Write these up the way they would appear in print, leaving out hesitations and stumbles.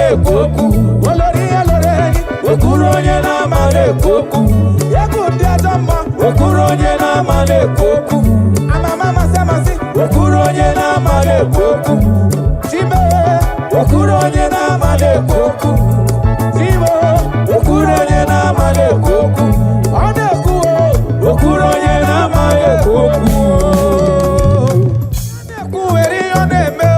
na-ekwu okwu olori eloreni okwuru onye na-ama na-ekwu okwu egwu ndị ajọ mma okwuru onye na-ama na-ekwu okwu amama masị amasị okwuru onye na-ama na-ekwu okwu chibe okwuru onye na-ama na-ekwu okwu chibe okwuru onye na-ama na-ekwu okwu ọ na-ekwu okwuru onye na-ama na-ekwu okwu na-ekwu were ihe ọ na-eme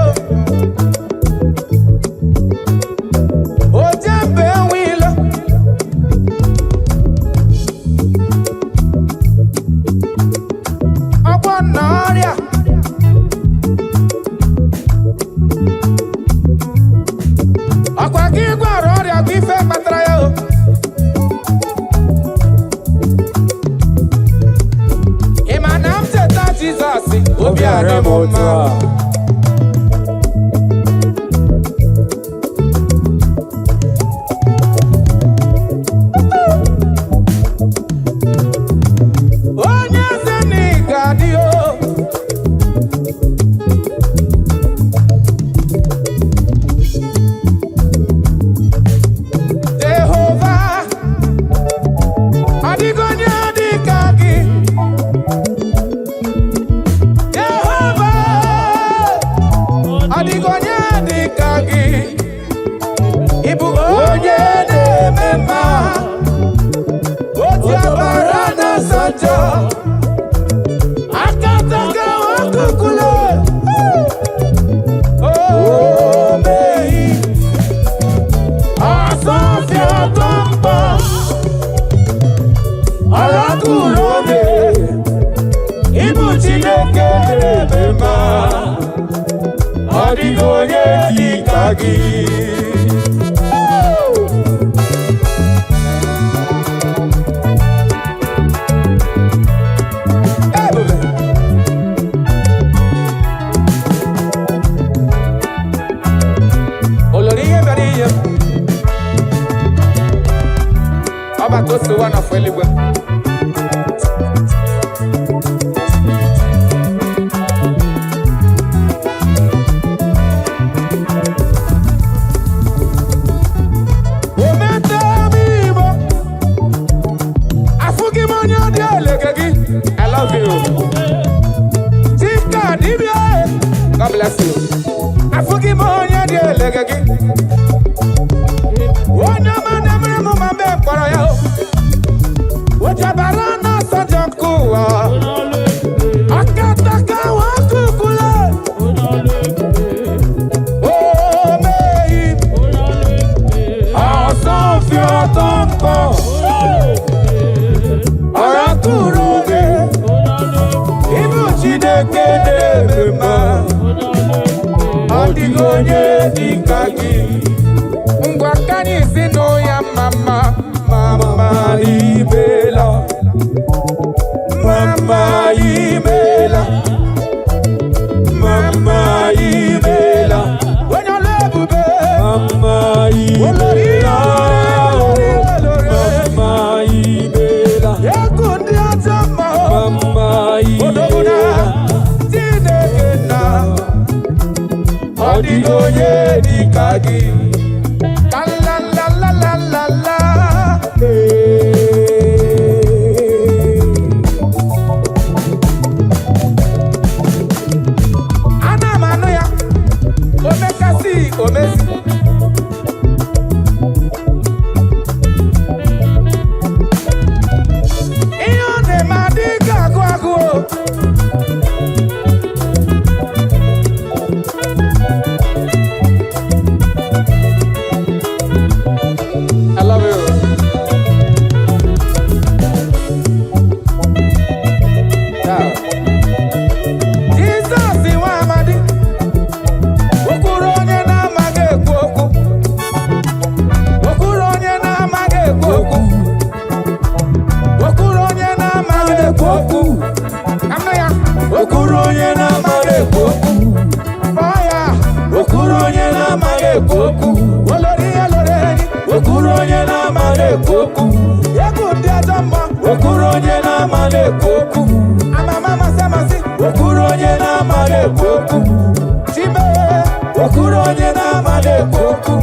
okuru onye na-ama na-ekwu okwu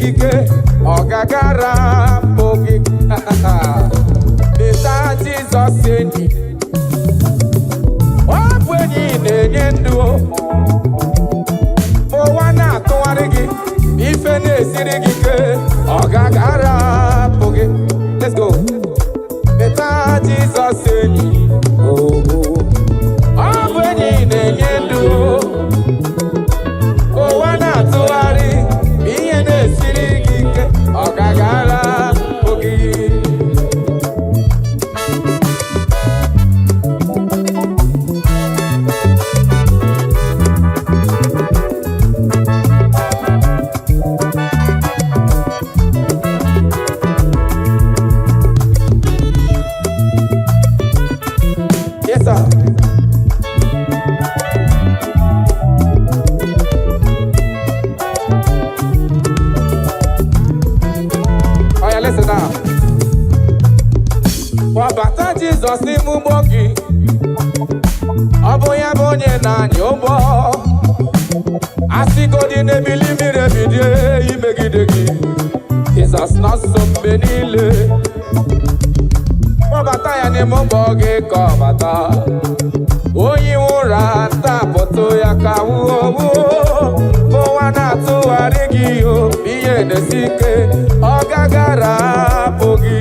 gị ike ọ gagara mbụ gị leta Jizọs enyi ọ bụ enyi na-enye ndụ ụwa na-atụgharị gị ife na-esiri gị ike ọ gagara mbụ gị. Let's go. Leta Jizọs enyi ọ bụ enyi na-enye ndụ ụwa na-atụgharị ihe na-esiri gị ike ọ gagara mbụ gị. Yes, sir. Oh, yeah, listen now. Wabata Jizọs n'ime ụgbọ gị ọ bụ ya bụ onye na-anya ụgbọ asịgodi n'ebili mmiri ebidie imegide gị Jizọs nọ nso mgbe niile. Wabata ya n'ime ụgbọ gị ka ọ bata onye ụra ntapụtụ ya ka wuo ụwa na-atụgharị gị ihe na-esi ike ọ gagara bụ gị.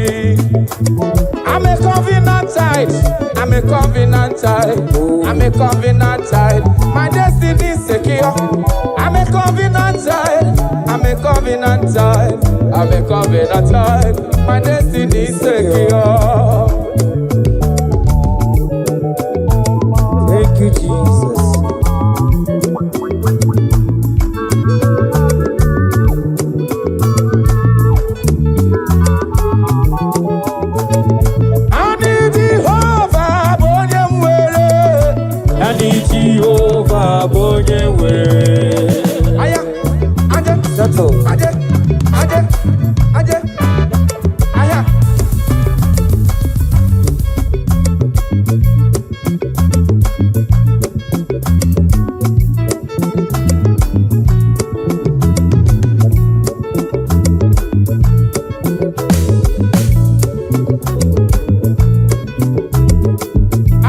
I'm a covenant child. I'm a covenant child. I'm a covenant child. My destiny is secure. I'm a covenant child. I'm a covenant child. I'm a covenant child. My destiny is secure. Thank you, Jesus. Jehovah bonye were aya aje settle aje aya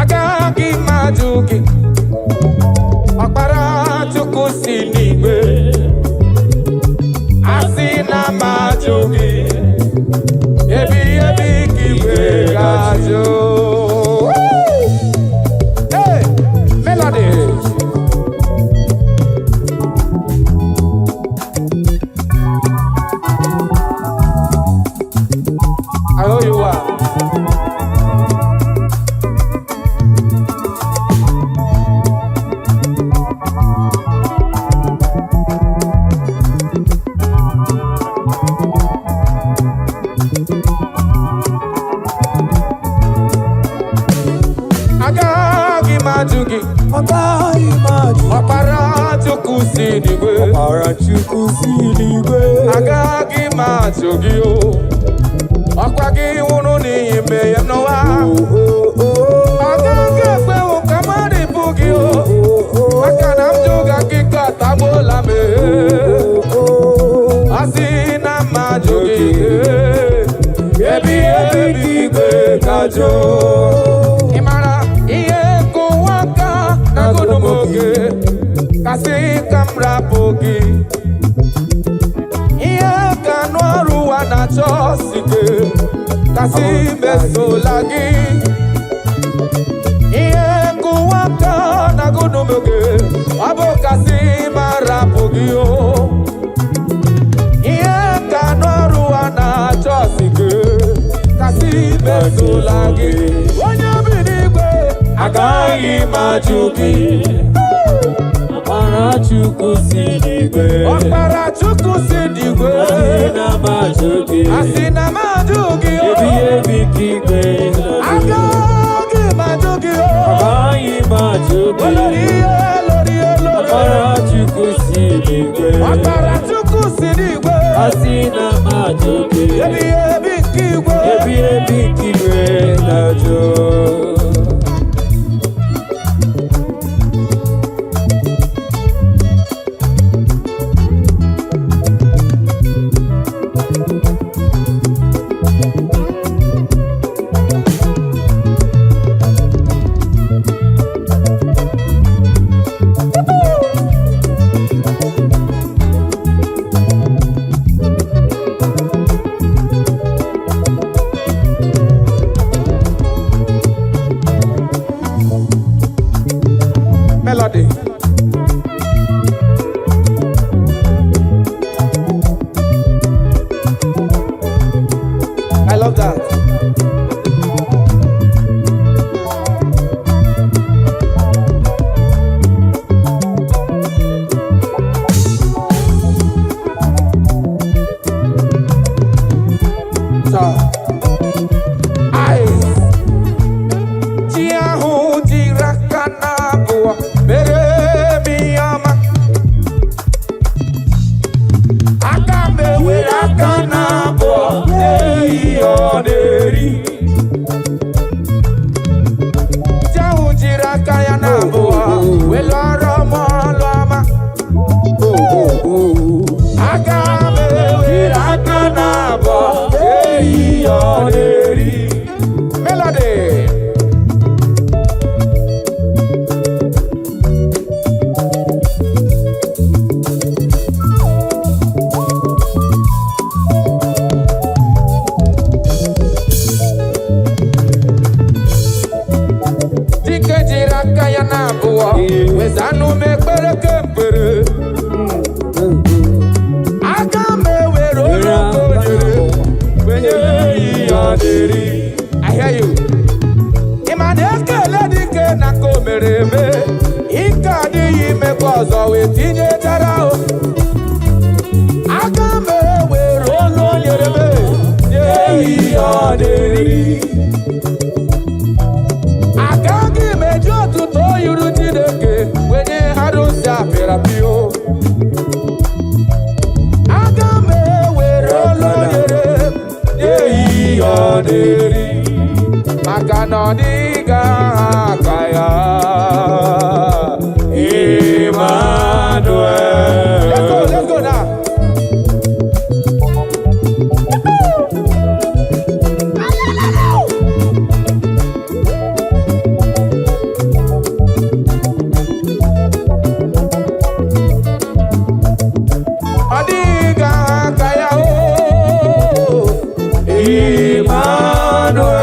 agagi majuki ọkpara Chukwu si n'igwe asị na majụ gị ebi ka igwe ga-ajụ. Hey, melody. I know you are. Agagi majugi ọkpara Chukwu si n'igwe agagi majugi ọkwa gị nwụrụ n'ihi mmehie n'ụwa agaghị ekwewu ka mmadụ ibu gị maka na m jụga gị ka tagbuola m asị na mmadụ gị ebi igwe gajụ. Kasị ka m rapụ gị ihe ka anụ ọrụ ụwa na-achọ sike kasị mesola gị ihe ka ụwa ka na-agụnụ m gị ọ bụ kasị ma rapụ gị ihe ka anụ ọrụ ụwa na-achọ sike kasị mesola gị. Onye bi n'igwe agaghị m ajụ gị ọkpara Chukwu si n'igwe asị na majụ gị ebi ka igwe agaghị majụ gị ọkpara Chukwu si n'igwe asị na majụ gị ebi ka igwe na-ajụ. love that. I hear you. Imaneke ledike na komereme. Inka di ime kwazo wetinye tarao. Agame we rolo nyereme. Yehi yoneri. Agagi mejo tuto yuru tideke. Wenye harusia perapio. Agame we rolo nyereme. Yehi yoneri. Makanoniga kaya Emmanuel. Let's go now. Oniga kaya Emmanuel.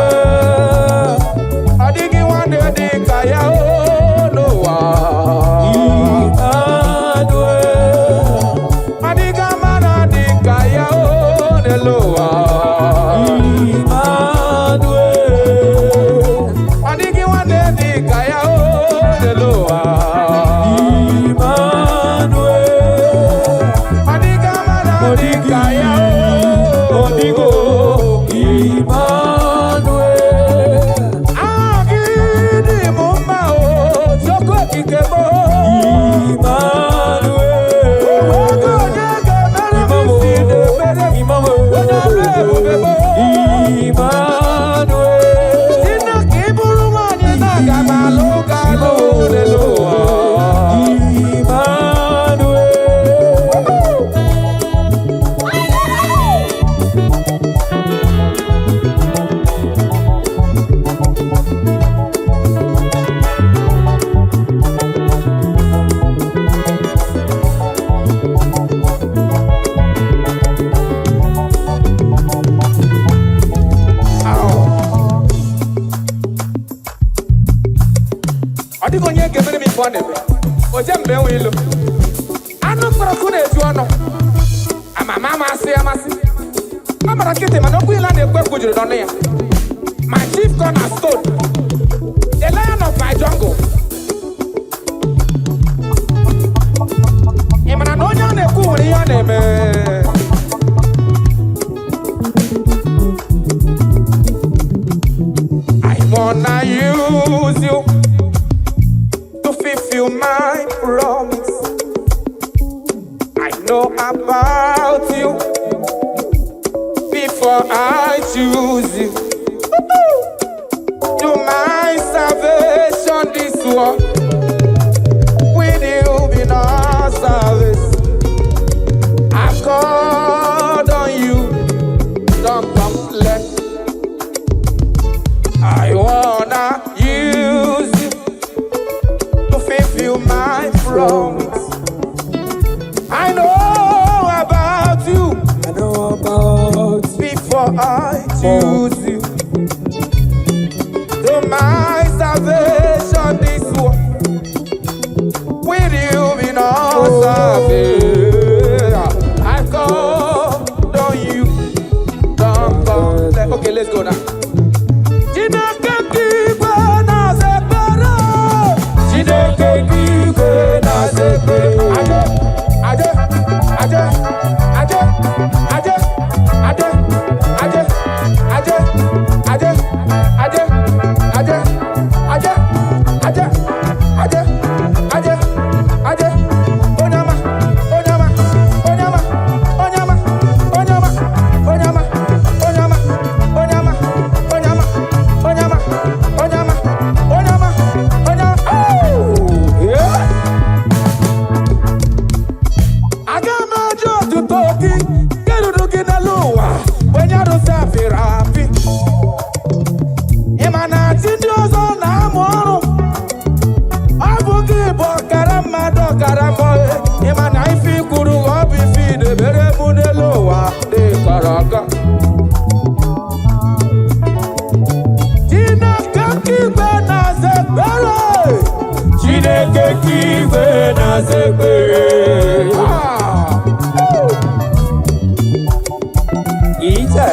My chief cornerstone, the lion of my jungle. I wanna use you to fulfill my promise. I know about you before I choose you. To my salvation, this war. With you be no service. I've called on you, don't complain. I wanna use you to fulfill my promise. I know about you. I know about you. Before I choose you. To my salvation, this one. With you be no service. I've called on you. Don't complain. Okay, let's zekpere. Ije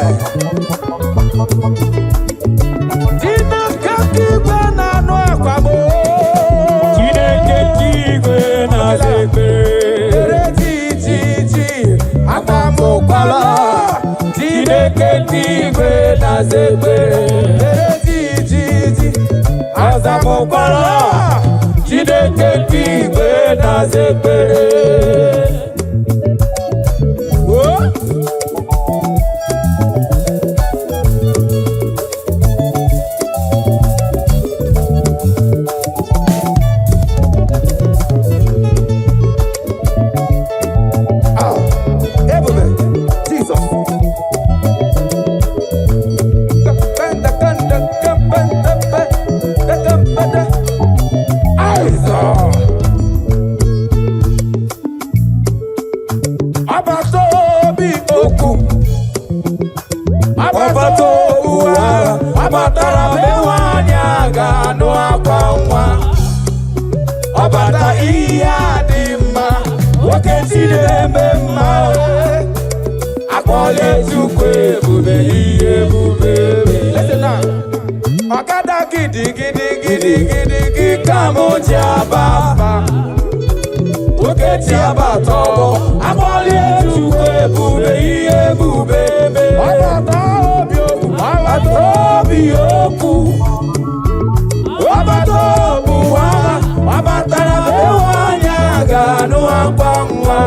Chineke igwe na-anụ akwamo. Chineke igwe na-aza ekpere. Atamukwala Chineke igwe na-aza ekpere. Atamukwala Chineke igwe na-aza ekpere. Abatara bewanya ga-anụ akwa nwa. Ọbata ihe adị mma, nwoke tiri eme mma. Akpọla Chukwu ebube ihe ebube. Ọkada gidi gidi gidi gidi gị ka m ji aba. Nwoke ti abata ọgbọ. Akpọla Chukwu ebube ihe ebube. Obi okwu ọbata obu nwa. Ọbatara bewanya ga-anụ akwa nwa.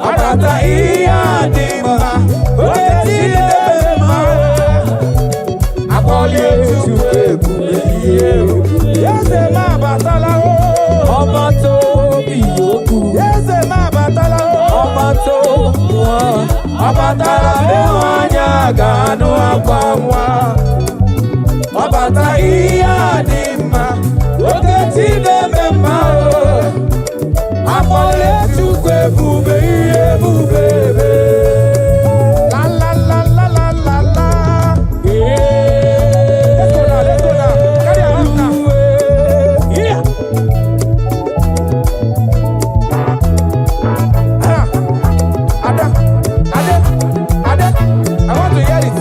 Ọbata ihe adị mma, oke tiri eme mma. Akpọlie Chukwu ebube ihe ebube. Eze m abatala o. Ọbata obi okwu. Eze m abatala o. Ọbata nwa. Ọbatara bewanya ga-anụ akwa nwa. Ọbata ihe adị mma, oke tiri eme mma. Akpọlie Chukwu ebube ihe ebube. La la la la la la la. Let's go now, let's go now. Carry on now. Yeah. Ada. I want to hear it.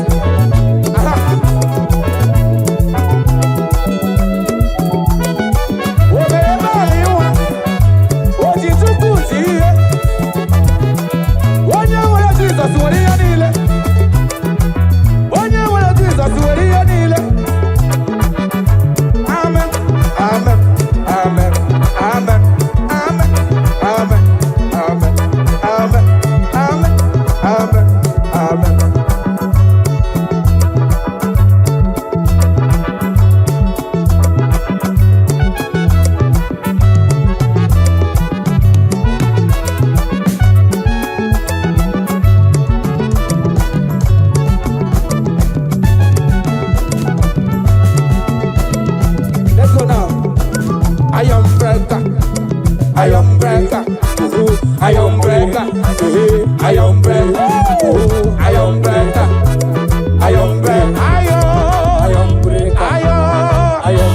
Iron breaker, iron breaker, iron breaker, iron breaker, iron breaker, iron breaker, iron breaker, iron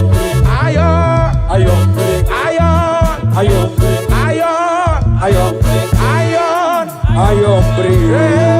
breaker, iron breaker.